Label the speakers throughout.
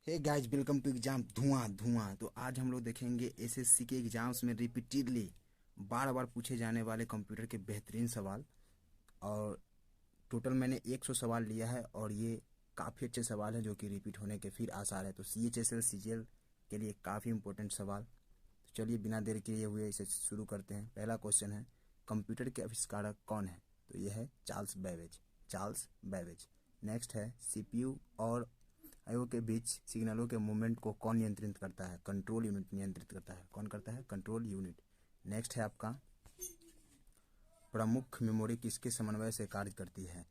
Speaker 1: Hey guys, welcome to exam धुआं धुआं। तो आज हम लोग देखेंगे एसएससी के एग्जाम्स में रिपीटेडली बार बार पूछे जाने वाले कंप्यूटर के बेहतरीन सवाल। और टोटल मैंने 100 सवाल लिया है और ये काफ़ी अच्छे सवाल हैं जो कि रिपीट होने के फिर आसार है। तो CHSL CGL के लिए काफ़ी इंपॉर्टेंट सवाल। तो चलिए बिना देर किए हुए इसे शुरू करते हैं। पहला क्वेश्चन है, कंप्यूटर के आविष्कारक कौन है? तो ये है Charles Babbage. Charles Babbage. Next है, CPU और आईओ के बीच सिग्नलों के मूवमेंट को कौन नियंत्रित करता है? कंट्रोल यूनिट नियंत्रित करता है। कौन करता है? Control unit. नेक्स्ट है आपका, प्रमुख मेमोरी किसके समन्वय से कार्य करती है?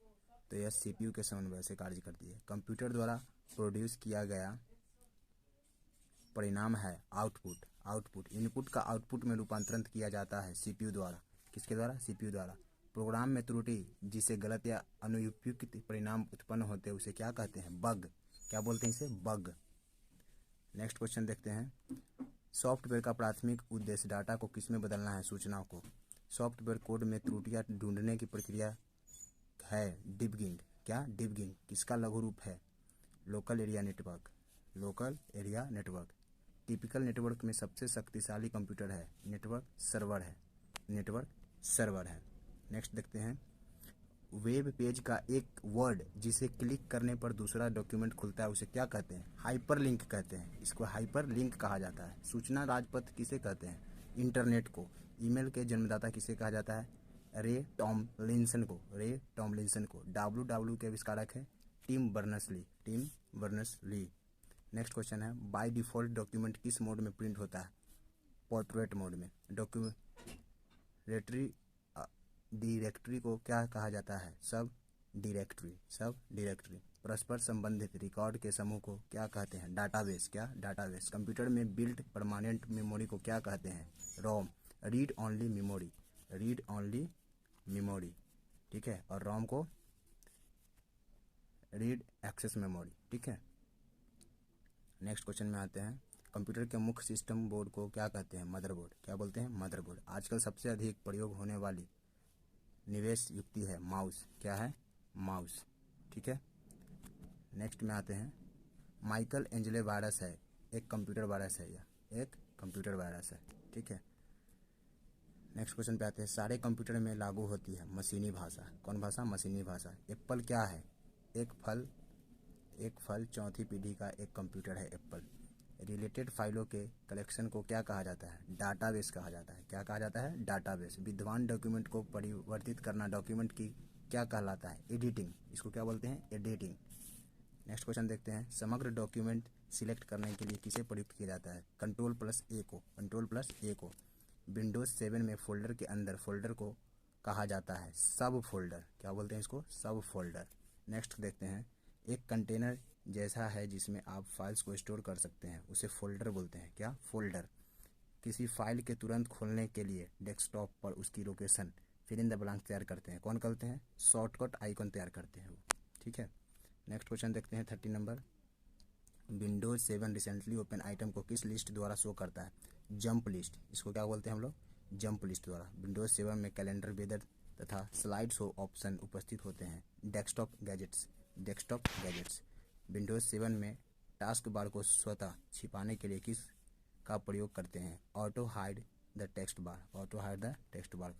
Speaker 1: तो यह CPU के समन्वय से कार्य करती है। कंप्यूटर द्वारा प्रोड्यूस किया गया परिणाम है आउटपुट। आउटपुट इनपुट का आउटपुट में रूपांतरण किया जाता है CPU द्वारा। किसके द्वारा? CPU द्वारा। प्रोग्राम में त्रुटि जिसे गलत या अनुपयुक्त परिणाम उत्पन्न होते हैं उसे क्या कहते हैं? बग। क्या बोलते हैं इसे? बग। नेक्स्ट क्वेश्चन देखते हैं, सॉफ्टवेयर का प्राथमिक उद्देश्य डाटा को किस में बदलना है? सूचनाओं को। सॉफ्टवेयर कोड में त्रुटियां ढूंढने की प्रक्रिया है डिबगिंग। क्या? डिबगिंग। किसका लघु रूप है? Local area network. Local area network. Typical network में सबसे शक्तिशाली कंप्यूटर है? नेटवर्क सर्वर है। नेटवर्क सर्वर है। नेक्स्ट देखते हैं, वेब पेज का एक वर्ड जिसे क्लिक करने पर दूसरा डॉक्यूमेंट खुलता है उसे क्या कहते हैं? हाइपरलिंक कहते हैं। इसको हाइपरलिंक कहा जाता है। सूचना राजपथ किसे कहते हैं? इंटरनेट को। ईमेल के जन्मदाता किसे कहा जाता है? रे टॉमलिंसन को। रे टॉमलिंसन को। WW के आविष्कारक है Tim Berners-Lee. Tim Berners-Lee. Next question है, बाय डिफॉल्ट डॉक्यूमेंट किस मोड में प्रिंट होता है? पोर्ट्रेट मोड में। डॉक्यूमेंट्री डायरेक्टरी को क्या कहा जाता है? सब डायरेक्टरी। सब डायरेक्टरी। परस्पर संबंधित रिकॉर्ड के समूह को क्या कहते हैं? डाटाबेस। क्या? डाटाबेस। कंप्यूटर में बिल्ट परमानेंट मेमोरी को क्या कहते हैं? ROM. Read only memory. Read only memory. ठीक है। और रोम को रीड एक्सेस मेमोरी। ठीक है। नेक्स्ट क्वेश्चन में आते हैं, कंप्यूटर के मुख्य सिस्टम बोर्ड को क्या कहते हैं? मदरबोर्ड। क्या बोलते हैं? मदरबोर्ड। आजकल सबसे अधिक प्रयोग होने वाली निवेश युक्ति है माउस। क्या है? माउस। ठीक है। नेक्स्ट में आते हैं, माइकल एंजेलो वायरस है एक कंप्यूटर वायरस है या एक कंप्यूटर वायरस है। ठीक है। नेक्स्ट क्वेश्चन पे आते हैं, सारे कंप्यूटर में लागू होती है मशीनी भाषा। कौन भाषा? मशीनी भाषा। एप्पल क्या है? एक फल चौथी पीढ़ी का एक कंप्यूटर है एप्पल। रिलेटेड फाइलों के कलेक्शन को क्या कहा जाता है? डाटाबेस कहा जाता है। क्या कहा जाता है? डाटाबेस। विद्वान डॉक्यूमेंट को परिवर्तित करना डॉक्यूमेंट की क्या कहलाता है? एडिटिंग। इसको क्या बोलते हैं? एडिटिंग। नेक्स्ट क्वेश्चन देखते हैं, समग्र डॉक्यूमेंट सिलेक्ट करने के लिए किसे प्रयुक्त किया जाता है? कंट्रोल+A को। कंट्रोल+A को। विंडोज 7 में फोल्डर के अंदर फोल्डर को कहा जाता है सब फोल्डर। क्या बोलते हैं इसको? सब फोल्डर। नेक्स्ट देखते हैं, एक कंटेनर जैसा है जिसमें आप फाइल्स को स्टोर कर सकते हैं उसे फोल्डर बोलते हैं। क्या? फोल्डर। किसी फाइल के तुरंत खोलने के लिए डेस्कटॉप पर उसकी location fill in the blank तैयार करते हैं। कौन करते हैं? शॉर्टकट आइकन तैयार करते हैं वो। ठीक है। नेक्स्ट क्वेश्चन देखते हैं 30 number, Windows 7 recently open item को किस लिस्ट द्वारा शो करता है? Jump list. इसको क्या बोलते हैं हम लोग? जंप लिस्ट द्वारा। विंडोज 7 में कैलेंडर, वेदर तथा स्लाइड शो ऑप्शन उपस्थित होते हैं। Desktop gadgets. Desktop gadgets. Windows 7 में टास्क बार को स्वतः छिपाने के लिए किस का प्रयोग करते हैं? Auto hide the text bar. Auto hide the text bar.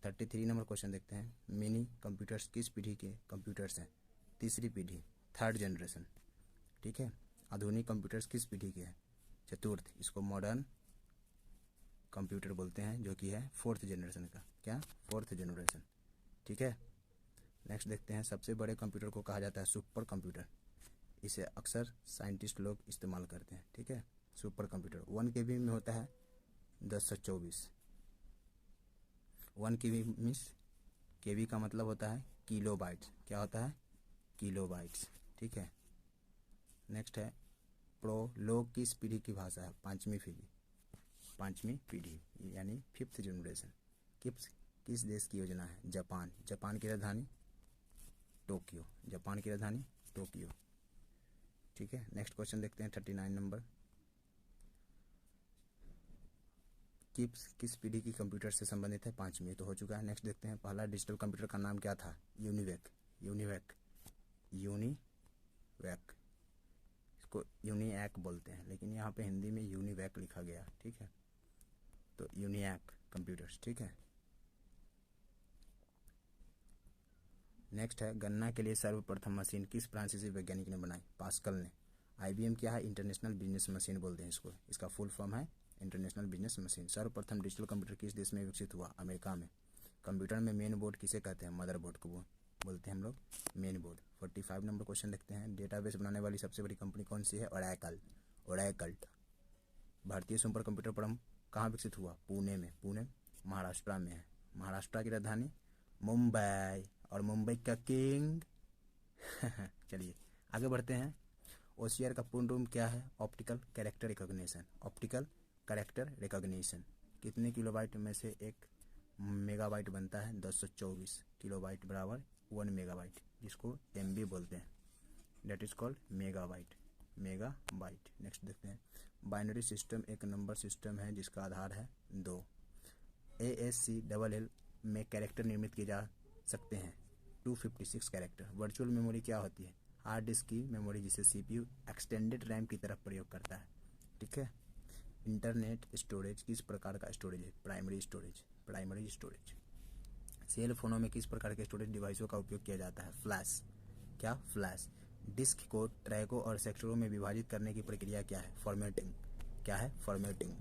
Speaker 1: 33 number question देखते हैं, मिनी कंप्यूटर्स किस पीढ़ी के कंप्यूटर्स हैं? तीसरी पीढ़ी, थर्ड जनरेशन। ठीक है। आधुनिक कंप्यूटर्स किस पीढ़ी के हैं? चतुर्थ। इसको मॉडर्न कंप्यूटर बोलते हैं जो कि है फोर्थ जनरेशन का। क्या? Fourth generation. ठीक है। नेक्स्ट देखते हैं, सबसे बड़े कंप्यूटर को कहा जाता है सुपर कंप्यूटर। इसे अक्सर साइंटिस्ट लोग इस्तेमाल करते हैं। ठीक है। सुपर कंप्यूटर 1 KB में होता है 1024। 1 KB मीन्स KB का मतलब होता है किलो बाइट्स। क्या होता है? Kilo bytes. ठीक है। नेक्स्ट है, प्रोलोग किस पीढ़ी की भाषा है? पांचवी पीढ़ी। पांचवी पीढ़ी यानी फिफ्थ जनरेशन। किस देश की योजना है? जापान। जापान की राजधानी टोक्यो। जापान की राजधानी टोक्यो। ठीक है। नेक्स्ट क्वेश्चन देखते हैं 39 नंबर, किस पीढ़ी की कंप्यूटर से संबंधित है? पांचवी। तो हो चुका है। नेक्स्ट देखते हैं, पहला डिजिटल कंप्यूटर का नाम क्या था? यूनिवैक। यूनिवैक। यूनिवैक। इसको यूनिएक बोलते हैं, लेकिन यहाँ पे हिंदी में यूनिवैक लिखा गया, ठीक है। तो यूनिएक कंप्यूटर्स, ठीक है। नेक्स्ट है, गणना के लिए सर्वप्रथम मशीन किस फ्रांसीसी वैज्ञानिक ने बनाई? पास्कल ने। आईबीएम क्या है? इंटरनेशनल बिजनेस मशीन बोलते हैं इसको, इसका फुल फॉर्म है इंटरनेशनल बिजनेस मशीन। सर्वप्रथम डिजिटल कंप्यूटर किस देश में विकसित हुआ? अमेरिका में। कंप्यूटर में मेन बोर्ड किसे कहते हैं? मदरबोर्ड को बोलते हैं हम लोग मेन बोर्ड। 45 नंबर क्वेश्चन देखते हैं, डेटाबेस बनाने वाली सबसे बड़ी कंपनी कौन सी है? ओरेकल। भारतीय सुपर कंप्यूटर परम कहाँ विकसित हुआ? पुणे में। पुणे महाराष्ट्र में है। महाराष्ट्र की राजधानी मुंबई, और मुंबई का किंग चलिए आगे बढ़ते हैं। ओसीआर का पूर्ण रूप क्या है? Optical character recognition. Optical character recognition कितने किलोबाइट में से 1 मेगाबाइट बनता है? 1024 किलोबाइट बराबर 1 मेगाबाइट, जिसको एमबी बोलते हैं, that is called megabyte. Next देखते हैं, बाइनरी सिस्टम एक नंबर सिस्टम है जिसका आधार है 2। ASCII में कैरेक्टर निर्मित किए जा सकते हैं 256 कैरेक्टर। वर्चुअल मेमोरी क्या होती है? हार्ड डिस्क की मेमोरी जिसे सीपीयू एक्सटेंडेड रैम की तरफ प्रयोग करता है, ठीक है। इंटरनेट स्टोरेज किस प्रकार का स्टोरेज है? Primary storage. सेल फोनों में किस प्रकार के स्टोरेज डिवाइसों का उपयोग किया जाता है? फ्लैश। क्या? फ्लैश। डिस्क को ट्रैकों और सेक्टरों में विभाजित करने की प्रक्रिया क्या है? फॉर्मेटिंग। क्या है? फॉर्मेटिंग।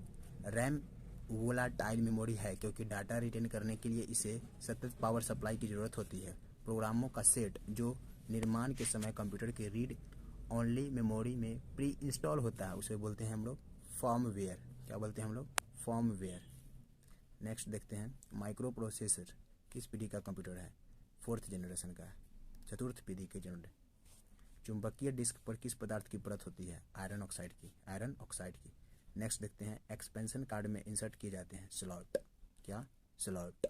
Speaker 1: रैम वोलाटाइल मेमोरी है क्योंकि डाटा रिटेन करने के लिए इसे सतत पावर सप्लाई की जरूरत होती है। प्रोग्रामों का सेट जो निर्माण के समय कंप्यूटर के रीड ओनली मेमोरी में प्री इंस्टॉल होता है उसे बोलते हैं हम लोग फर्मवेयर। क्या बोलते हैं हम लोग? फर्मवेयर। नेक्स्ट देखते हैं, माइक्रो प्रोसेसर किस पीढ़ी का कंप्यूटर है? 4th जनरेशन का है, 4th पीढ़ी के जनरेशन। चुंबकीय डिस्क पर किस पदार्थ की परत होती है? आयरन ऑक्साइड की। नेक्स्ट देखते हैं, एक्सपेंशन कार्ड में इंसर्ट किए जाते हैं स्लॉट। क्या? स्लॉट।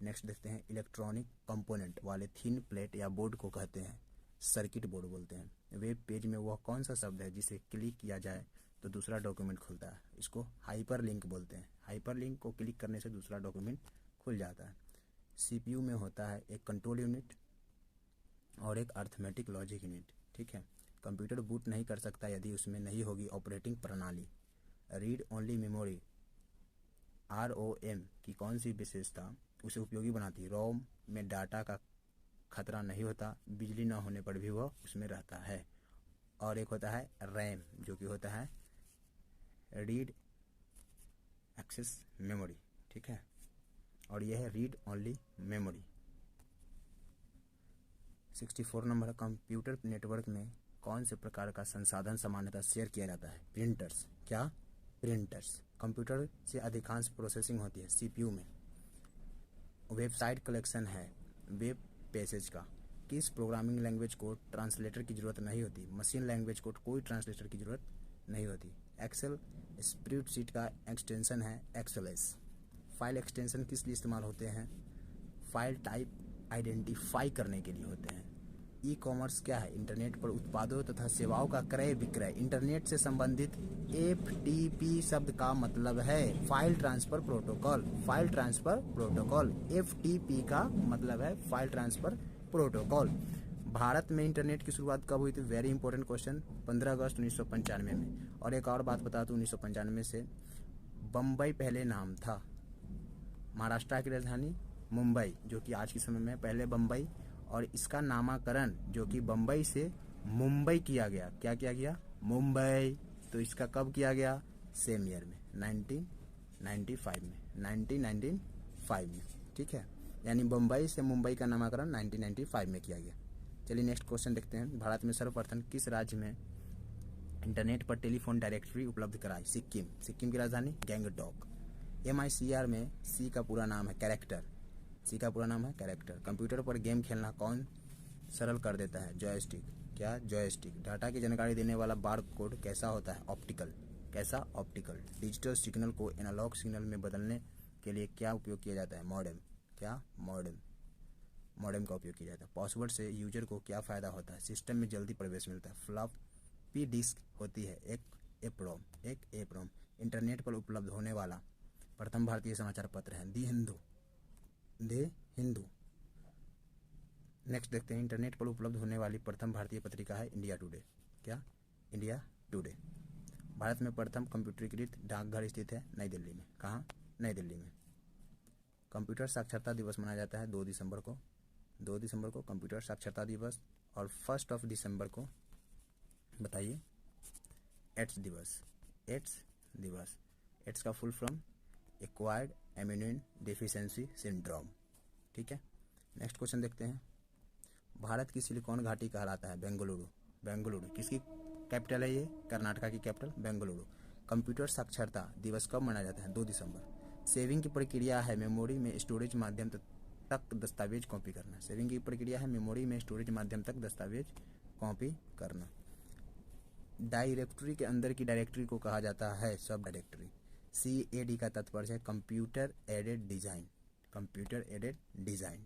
Speaker 1: नेक्स्ट देखते हैं, इलेक्ट्रॉनिक कंपोनेंट वाले थिन प्लेट या बोर्ड को कहते हैं सर्किट बोर्ड बोलते हैं। वेब पेज में वह कौन सा शब्द है जिसे क्लिक किया जाए तो दूसरा डॉक्यूमेंट खुलता है? इसको हाइपरलिंक बोलते हैं। हाइपरलिंक को क्लिक करने से दूसरा डॉक्यूमेंट खुल जाता है। सीपीयू में होता है एक कंट्रोल यूनिट और एक अर्थमेटिक लॉजिक यूनिट, ठीक है। कंप्यूटर बूट नहीं कर सकता यदि उसमें नहीं होगी ऑपरेटिंग प्रणाली। रीड ओनली मेमोरी ROM की कौन सी विशेषता उसे उपयोगी बनाती है? रोम में डाटा का खतरा नहीं होता, बिजली न होने पर भी वह उसमें रहता है। और एक होता है रैम जो कि होता है रीड एक्सेस मेमोरी, ठीक है। और यह है read only memory. 64 number, computer network में कौन से प्रकार का संसाधन सामान्यतः शेयर किया जाता है? प्रिंटर्स। क्या? प्रिंटर्स। कंप्यूटर से अधिकांश प्रोसेसिंग होती है सीपीयू में। वेबसाइट कलेक्शन है वेब पेजेज का। किस प्रोग्रामिंग लैंग्वेज को ट्रांसलेटर की ज़रूरत नहीं होती? मशीन लैंग्वेज को कोई ट्रांसलेटर की ज़रूरत नहीं होती। एक्सेल स्प्रेडशीट का एक्सटेंशन है एक्सएलएस। फाइल एक्सटेंशन किस लिए इस्तेमाल होते हैं? फाइल टाइप आइडेंटिफाई करने के लिए होते हैं। ई कॉमर्स क्या है? इंटरनेट पर उत्पादों तथा सेवाओं का क्रय विक्रय। इंटरनेट से संबंधित FTP शब्द का मतलब है फाइल ट्रांसफर प्रोटोकॉल। FTP का मतलब है फाइल ट्रांसफर प्रोटोकॉल। भारत में इंटरनेट की शुरुआत कब हुई थी? वेरी इंपॉर्टेंट क्वेश्चन, 15 अगस्त 1995 में। और एक और बात बता दूं, 1995 से बम्बई पहले नाम था। महाराष्ट्र की राजधानी मुंबई जो कि आज के समय में पहले बम्बई, और इसका नामकरण जो कि बम्बई से मुंबई किया गया। क्या किया गया? मुंबई। तो इसका कब किया गया? सेम ईयर में 1995 में, ठीक है। यानी बम्बई से मुंबई का नामकरण 1995 में किया गया। चलिए नेक्स्ट क्वेश्चन देखते हैं, भारत में सर्वप्रथम किस राज्य में इंटरनेट पर टेलीफोन डायरेक्टरी उपलब्ध कराई? सिक्किम की राजधानी गैंगटॉक। MICR में C का पूरा नाम है कैरेक्टर। कंप्यूटर पर गेम खेलना कौन सरल कर देता है? जॉयस्टिक। क्या? जॉयस्टिक। डाटा की जानकारी देने वाला बार कोड कैसा होता है? ऑप्टिकल। कैसा? ऑप्टिकल। डिजिटल सिग्नल को एनालॉग सिग्नल में बदलने के लिए क्या उपयोग किया जाता है? मॉडेम। क्या? मॉडेम का उपयोग किया जाता है। पासवर्ड से यूजर को क्या फ़ायदा होता है? सिस्टम में जल्दी प्रवेश मिलता है। फ्लॉपी डिस्क होती है एक EPROM। इंटरनेट पर उपलब्ध होने वाला प्रथम भारतीय समाचार पत्र है दी हिंदू। नेक्स्ट देखते हैं, इंटरनेट पर उपलब्ध होने वाली प्रथम भारतीय पत्रिका है इंडिया टुडे। क्या? India today. भारत में प्रथम कंप्यूटरीकृत डाकघर स्थित है नई दिल्ली में। कहाँ? नई दिल्ली में। कंप्यूटर साक्षरता दिवस मनाया जाता है 2 दिसंबर को। 2 दिसंबर को कंप्यूटर साक्षरता दिवस। और 1 दिसंबर को बताइए एड्स दिवस। एड्स दिवस। एड्स का full form acquired immune deficiency syndrome. ठीक है, नेक्स्ट क्वेश्चन देखते हैं। भारत की सिलिकॉन घाटी कहलाता है बेंगलुरु। बेंगलुरु किसकी कैपिटल है? ये कर्नाटका की कैपिटल बेंगलुरु। कंप्यूटर साक्षरता दिवस कब मनाया जाता है? 2 दिसंबर। सेविंग की प्रक्रिया है मेमोरी में स्टोरेज माध्यम तक दस्तावेज कॉपी करना। सेविंग की प्रक्रिया है मेमोरी में स्टोरेज माध्यम तक दस्तावेज कॉपी करना। डायरेक्टरी के अंदर की डायरेक्टरी को कहा जाता है सब डायरेक्टरी। CAD का तात्पर्य है computer aided design. Computer aided design.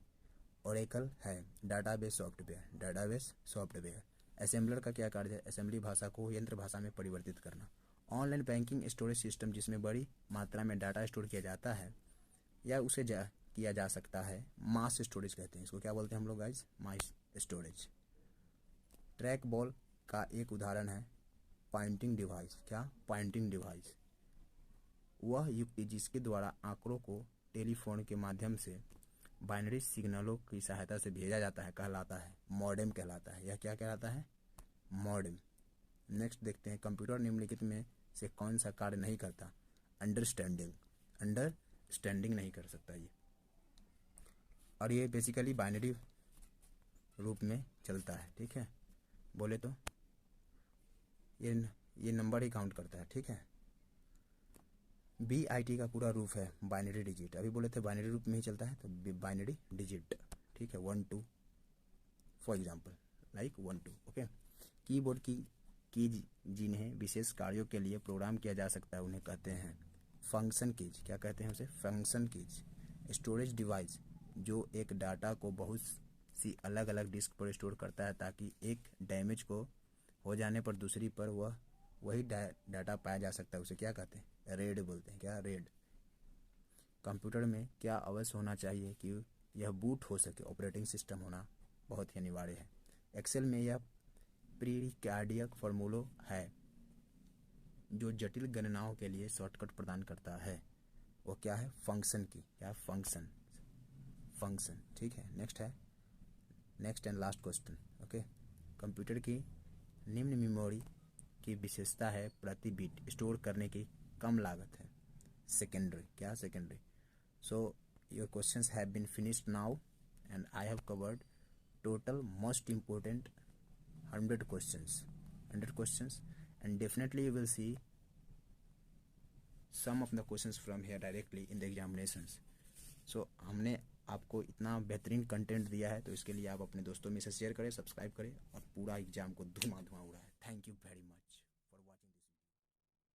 Speaker 1: Oracle है database software. Database software. Assembler का क्या कार्य है? असेंबली भाषा को यंत्र भाषा में परिवर्तित करना। ऑनलाइन बैंकिंग स्टोरेज सिस्टम जिसमें बड़ी मात्रा में डाटा स्टोर किया जाता है या उसे किया जा सकता है मास स्टोरेज कहते हैं इसको। क्या बोलते हैं हम लोग guys? Mass storage. Track ball का एक उदाहरण है पॉइंटिंग डिवाइस। क्या? पॉइंटिंग डिवाइस वह युक्ति जिसके द्वारा आंकड़ों को टेलीफोन के माध्यम से बाइनरी सिग्नलों की सहायता से भेजा जाता है कहलाता है मॉडेम कहलाता है। यह क्या कहलाता है? मॉडेम। नेक्स्ट देखते हैं कंप्यूटर निम्नलिखित में से कौन सा कार्य नहीं करता? अंडरस्टैंडिंग। अंडरस्टैंडिंग नहीं कर सकता ये। और ये बेसिकली बाइनरी रूप में चलता है। ठीक है, बोले तो ये नंबर ही काउंट करता है। ठीक है, BIT का पूरा रूप है बाइनरी डिजिट। अभी बोले थे बाइनरी रूप में ही चलता है तो बाइनरी डिजिट। ठीक है, 1 2 for example like 1 2। Okay, keyboard की जिन्हें विशेष कार्यों के लिए प्रोग्राम किया जा सकता है उन्हें कहते हैं फंक्शन कीज। क्या कहते हैं उसे? Function keys. स्टोरेज डिवाइस जो एक डाटा को बहुत सी अलग अलग डिस्क पर स्टोर करता है ताकि एक डैमेज को हो जाने पर दूसरी पर वही डाटा पाया जा सकता है उसे क्या कहते हैं? रेड बोलते हैं। क्या? रेड। कंप्यूटर में क्या अवश्य होना चाहिए कि यह बूट हो सके? ऑपरेटिंग सिस्टम होना बहुत ही अनिवार्य है। एक्सेल में यह प्रीकार्डियक फॉर्मूला है जो जटिल गणनाओं के लिए शॉर्टकट प्रदान करता है। वो क्या है? फंक्शन की। क्या? फंक्शन। फंक्शन। ठीक है, नेक्स्ट है next and last question. Okay, computer की निम्न मेमोरी की विशेषता है प्रति बिट स्टोर करने की कम लागत है। सेकेंडरी। क्या? Secondary. So your questions have been finished now and I have covered total most important 100 questions and definitely you will see some of the questions from here directly in the examinations. So हमने आपको इतना बेहतरीन content दिया है तो इसके लिए आप अपने दोस्तों में से शेयर करें, सब्सक्राइब करें और पूरा एग्जाम को धुआं उड़ाएं। Thank you very much.